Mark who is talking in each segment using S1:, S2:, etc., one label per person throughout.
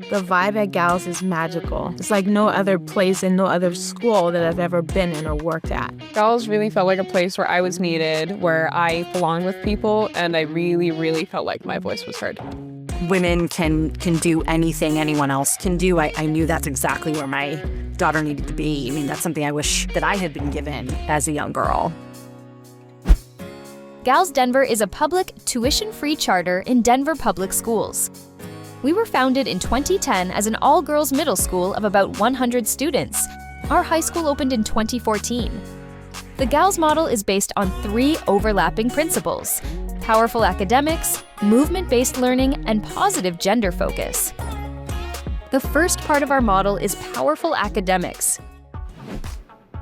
S1: The vibe at GALS is magical. It's like no other place and no other school that I've ever been in or worked at.
S2: GALS really felt like a place where I was needed, where I belonged with people, and I really, really felt like my voice was heard.
S3: Women can do anything anyone else can do. I knew that's exactly where my daughter needed to be. I mean, that's something I wish that I had been given as a young girl.
S4: GALS Denver is a public, tuition-free charter in Denver public schools. We were founded in 2010 as an all-girls middle school of about 100 students. Our high school opened in 2014. The GALS model is based on 3 overlapping principles: powerful academics, movement-based learning, and positive gender focus. The first part of our model is powerful academics.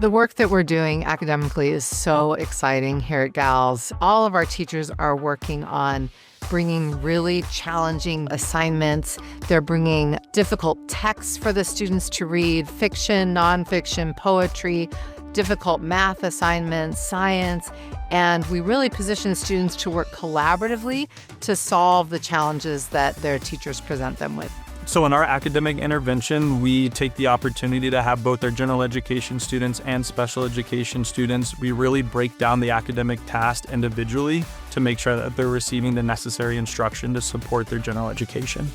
S5: The work that we're doing academically is so exciting here at GALS. All of our teachers are working on bringing really challenging assignments. They're bringing difficult texts for the students to read, fiction, nonfiction, poetry, difficult math assignments, science, and we really position students to work collaboratively to solve the challenges that their teachers present them with.
S6: So in our academic intervention, we take the opportunity to have both our general education students and special education students. We really break down the academic task individually to make sure that they're receiving the necessary instruction to support their general education.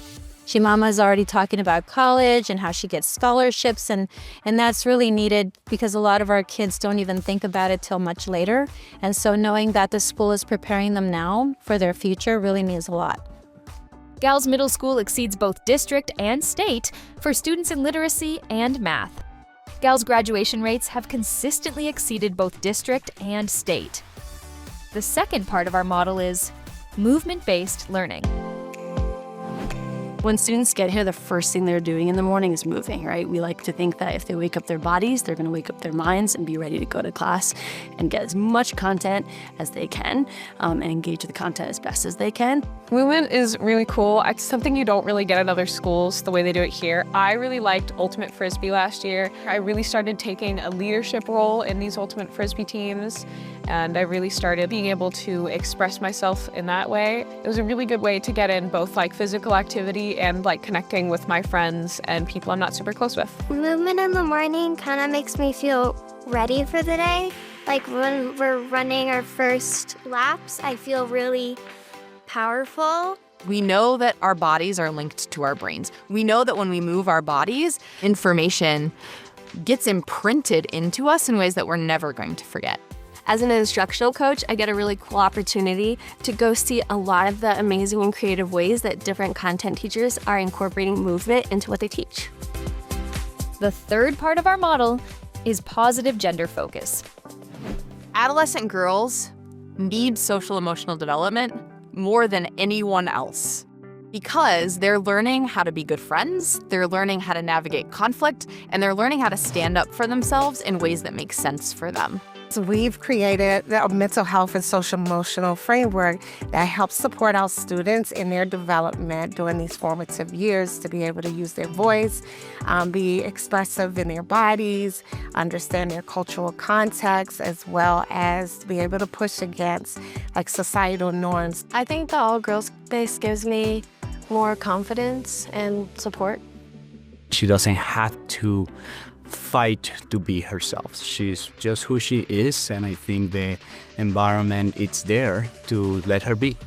S7: Shimama is already talking about college and how she gets scholarships, and that's really needed because a lot of our kids don't even think about it till much later. And so knowing that the school is preparing them now for their future really means a lot.
S4: GALS Middle School exceeds both district and state for students in literacy and math. GALS graduation rates have consistently exceeded both district and state. The second part of our model is movement-based learning.
S8: When students get here, the first thing they're doing in the morning is moving, right? We like to think that if they wake up their bodies, they're gonna wake up their minds and be ready to go to class and get as much content as they can and engage the content as best as they can.
S2: Movement is really cool. It's something you don't really get at other schools the way they do it here. I really liked Ultimate Frisbee last year. I really started taking a leadership role in these Ultimate Frisbee teams, and I really started being able to express myself in that way. It was a really good way to get in both like physical activity and like connecting with my friends and people I'm not super close with.
S9: Movement in the morning kind of makes me feel ready for the day. Like when we're running our first laps, I feel really powerful.
S3: We know that our bodies are linked to our brains. We know that when we move our bodies, information gets imprinted into us in ways that we're never going to forget.
S10: As an instructional coach, I get a really cool opportunity to go see a lot of the amazing and creative ways that different content teachers are incorporating movement into what they teach.
S4: The third part of our model is positive gender focus.
S3: Adolescent girls need social emotional development more than anyone else because they're learning how to be good friends, they're learning how to navigate conflict, and they're learning how to stand up for themselves in ways that make sense for them.
S11: So we've created a mental health and social emotional framework that helps support our students in their development during these formative years to be able to use their voice, be expressive in their bodies, understand their cultural context, as well as to be able to push against like societal norms.
S10: I think the all-girls space gives me more confidence and support.
S12: She doesn't have to fight to be herself. She's just who she is, and I think the environment it's there to let her be.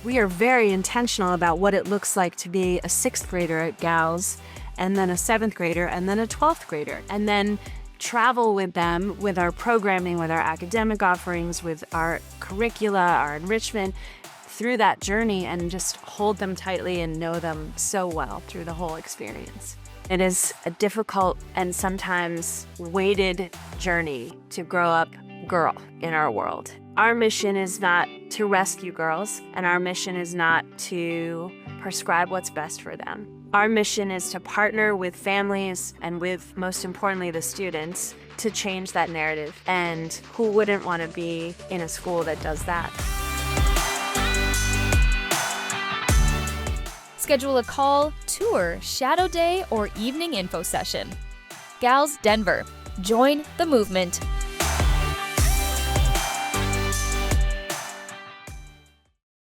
S8: We are very intentional about what it looks like to be a 6th grader at GALS, and then a 7th grader, and then a 12th grader, and then travel with them with our programming, with our academic offerings, with our curricula, our enrichment, through that journey, and just hold them tightly and know them so well through the whole experience. It is a difficult and sometimes weighted journey to grow up girl in our world. Our mission is not to rescue girls, and our mission is not to prescribe what's best for them. Our mission is to partner with families and with, most importantly, the students to change that narrative. And who wouldn't want to be in a school that does that?
S4: Schedule a call, tour, shadow day, or evening info session. GALS Denver. Join the movement.